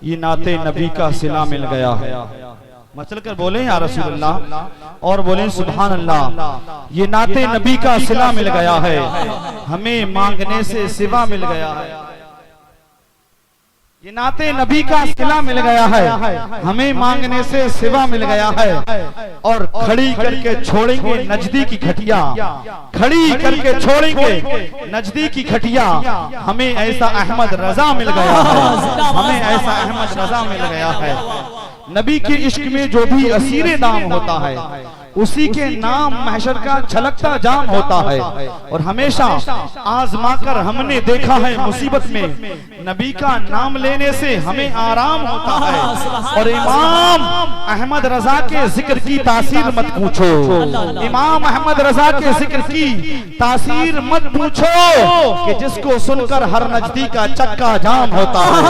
ये नाते नबी का सिला मिल गया है। मचल कर बोले या रसूलुल्लाह और बोले सुभान अल्लाह। ये नाते नबी का सिला मिल गया है, हमें मांगने से सिवा मिल गया है। ये नाते नबी का सिला मिल गया है, हमें मांगने से सिवा मिल गया है। और खड़ी करके छोड़ेंगे नजदीकी खटिया, खड़ी करके छोड़ेंगे नजदीकी खटिया। हमें ऐसा अहमद रजा मिल गया है, हमें ऐसा अहमद रजा मिल गया है। नबी के इश्क में जो भी असीरे दाम होता है, उसी के नाम महशर का छलकता जाम होता है। और हमेशा आजमा कर हमने देखा है मुसीबत में, नबी का नाम लेने से हमें आराम होता है। और इमाम अहमद रजा के जिक्र की तासीर मत पूछो, इमाम अहमद रजा के जिक्र की तासीर मत पूछो कि जिसको सुनकर हर नजदीक का चक्का जाम होता है,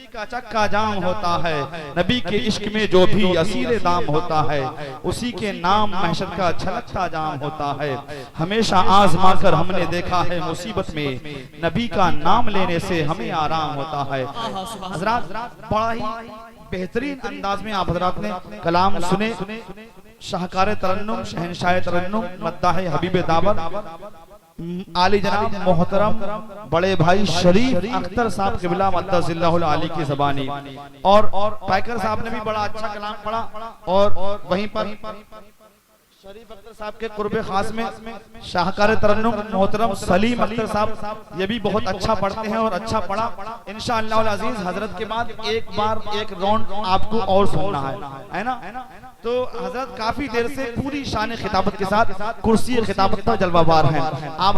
का चक्का जाम होता है। नबी के इश्क में जो भी असीरे दाम होता है, उसी के नाम महशर का छलकता जाम होता है। हमेशा आजमा कर हमने देखा है मुसीबत में, नबी का नाम लेने से हमें आराम होता है। हजरात, बड़ा ही बेहतरीन अंदाज में आप हजरात ने कलाम सुने। शाहकार तरन्नुम, शहनशाह तरन्नुम, मद्दाह हबीब दावर आली जनाब मोहतरम बड़े भाई शरीफ अख्तर साहब क़िबला मद्दसिल्लाहुल आली की ज़बानी, और पैकर साहब ने भी बड़ा अच्छा कलाम पढ़ा। और वहीं पर शरीफ अख्तर साहब के कुर्बे खास में शाहकार तरन्नुम मोहतरम सलीम अख्तर साहब, ये भी बहुत अच्छा पढ़ते हैं और अच्छा पढ़ा। इंशाअल्लाह अजीज हजरत के बाद एक बार एक राउंड आपको और सुनना है ना। तो हजरत काफी देर से पूरी शान खिताबत के साथ कुर्सी खिताबत पर जलवाबार हैं। आप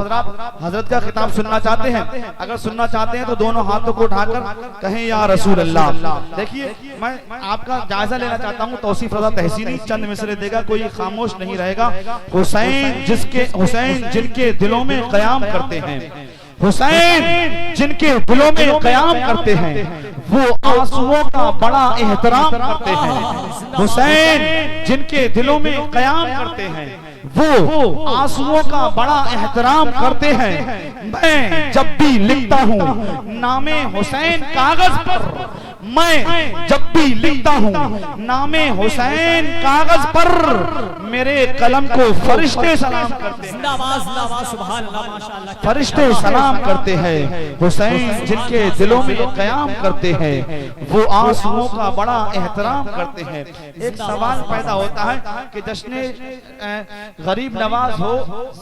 हजरत का खिताब सुनना चाहते हैं, अगर सुनना चाहते हैं तो दोनों हाथों को उठाकर कहें या रसूल अल्लाह। देखिए, मैं आपका जायजा लेना चाहता हूँ। तौसीफ रजा तहसीनी चंद मिसरे देगा, कोई खामोश नहीं रहेगा। हुसैन जिनके दिलों में कयाम करते हैं, हुसैन जिनके दिलों में कयाम करते हैं, वो आंसुओं का बड़ा एहतराम करते हैं। हुसैन जिनके दिलों में कयाम करते हैं, वो आंसुओं का बड़ा एहतराम करते हैं। मैं जब भी लिखता हूँ नामे हुसैन कागज पर, मैं जब भी लिखता हूँ नामे हुसैन कागज पर, मेरे कलम को फरिश्ते सलाम करते हैं, फरिश्ते सलाम करते हैं। हुसैन जिनके दिलों में कयाम करते हैं, वो आंसुओं का बड़ा एहतराम करते हैं। एक सवाल पैदा होता है कि जश्न गरीब नवाज हो,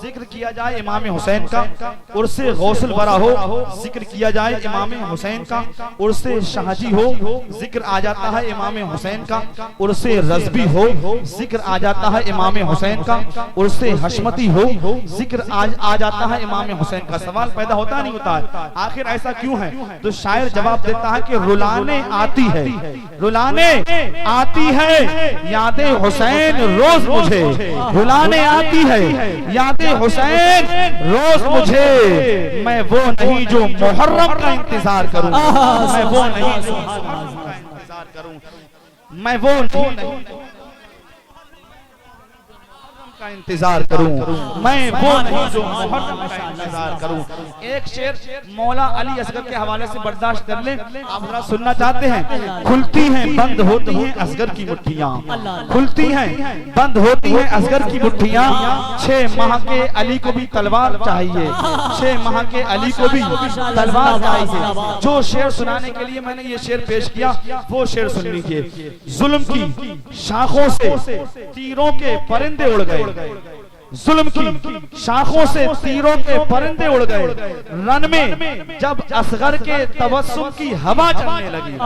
जिक्र किया जाए इमाम हुसैन का, उर्से गौसल बरा हो, जिक्र किया जाए इमाम हुसैन का, उर्से शाहजी हो, जिक्र आ जाता है इमाम हुसैन का, उर्से रज़बी हो, जिक्र आ जाता है इमाम हुसैन का, उर्से हशमती हो, जिक्र आ जाता है इमाम हुसैन का। सवाल पैदा होता नहीं होता है, आखिर ऐसा क्यों है? तो शायर जवाब देता है कि रुलाने आती है, रुलाने आती है यादें हुसैन रोज मुझे, रुलाने आती है यादें हुसैन रोज मुझे। मैं वो नहीं जो मुहर्रम का इंतजार करूं, मैं वो नहीं जो मुहर्रम का इंतजार करूं, मैं वो नहीं का इंतजार करूं, मैं वो नहीं जो मुहर्रम का इंतजार करूं। एक शेर मौला अली असगर के हवाले से बर्दाश्त कर लें, आप जरा सुनना चाहते हैं। खुलती हैं बंद होती हैं असगर की मुट्ठियां, खुलती हैं बंद होती हैं असगर की मुट्ठियां। 6 माह के अली को भी तलवार चाहिए, 6 माह के अली को भी तलवार चाहिए। जो शेर सुनाने के लिए मैंने ये शेर पेश किया, वो शेर सुन लीजिए। जुल्म की शाखों से तीरों के परिंदे उड़ गए, जुल्म की शाखों से तीरों के परिंदे उड़ गए, रन में जब असगर के तबस्सुम की हवा चलने लगी।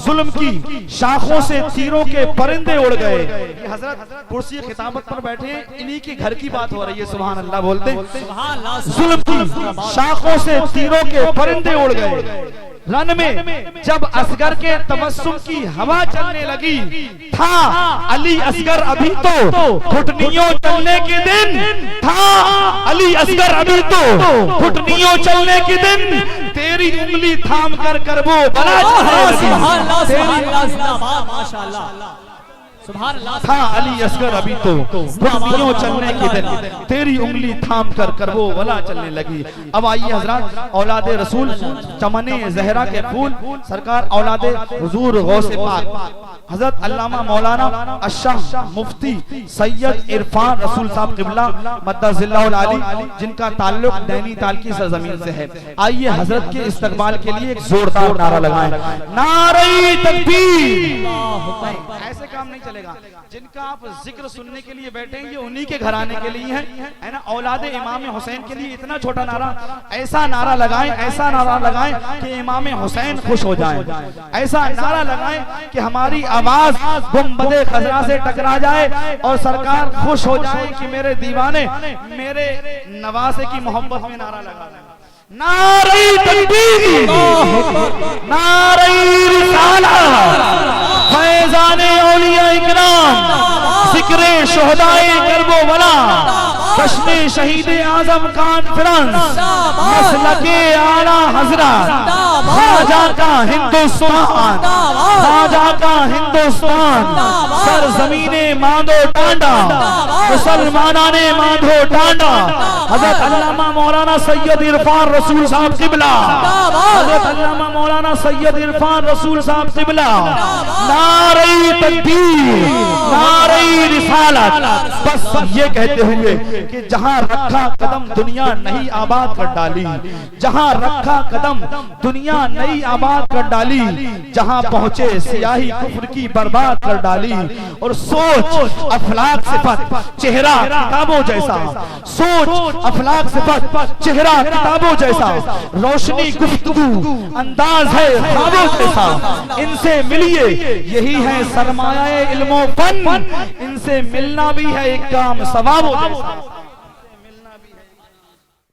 जुल्म की शाखों से तीरों के परिंदे उड़ गए। ये हजरत कुर्सी खिताबत पर बैठे, इन्हीं की घर की बात हो रही है। सुभान अल्लाह बोलते। जुल्म की शाखों से तीरों के परिंदे उड़ गए, रन में जब असगर के तबस्सुम की हवा चलने लगी। था अली असगर अभी तो घुटनियों चलने के दिन, था अली असगर अभी तो घुटनियों चलने के दिन, तेरी उंगली थाम कर वो बला था अली असगर अभी तो यूं चलने के दिन तेरी उंगली थाम कर वो वला चलने लगी। अब आइए हजरत औलादे रसूल चमने जहरा के फूल सरकार औलादे हुजूर गौसे पाक हजरत अल्लामा मौलाना अशाह मुफ्ती सैयद इरफान रसूल साहब किबला मद्दजिल्लाहुल आली जिनका ताल्लुक नैनीताल की सरजमीन से है। आइए हजरत के इस्तकबाल के लिए एक जोरदार नारा लगाएं, नारे तकबीर। ऐसे काम नहीं चलेगा। जिनका आप जिक्र सुनने के लिए बैठे हैं ये उन्हीं के घराने के लिए है ना। औलादे इमाम हुसैन के लिए इतना छोटा नारा, ऐसा नारा लगाएं, ऐसा नारा लगाएं कि इमाम हुसैन खुश हो जाएं, ऐसा नारा लगाएं कि हमारी आवाज गुंबदे खजरा से टकरा जाए और सरकार खुश हो जाए कि मेरे दीवाने मेरे नवासे की मोहब्बत में नारा लगा रहे हैं। नारे तकबीर, नारे रिसालत, फैज़ाने औलिया इकराम, ज़िक्रे शुहदाए करबो वला, जश्ने शहीदे आज़म कॉन्फ्रेंस, मसलके आला हज़रत, ख्वाजा का हिंदुस्तान, ख्वाजा का हिंदुस्तान, सरज़मीने मांदो टांडा, मुसलमाना ने मांदो टांडा, हज़रत अल्लामा मौलाना सैयद इरफान रसूल साहब किबला, हज़रत अल्लामा मौलाना सैयद इरफान रसूल साहब किबला, नारे तकबीर, नारे रिसालत। बस ये कहते हुए कि जहां रखा कदम दुनिया नहीं आबाद कर डाली, जहां रखा कदम दुनिया नई आबाद कर डाली, जहां पहुंचे सियाही कुफ्र की बर्बाद कर डाली। और सोच अफलाक सिफत चेहरा किताबों जैसा, सोच अफलाक सिफत चेहरा किताबों जैसा, रोशनी गुफ्तगू अंदाज है ख्वाबों जैसा। इनसे मिलिए यही है सरमाया इल्मो फन, इनसे मिलना भी है एक काम सवाबों जैसा।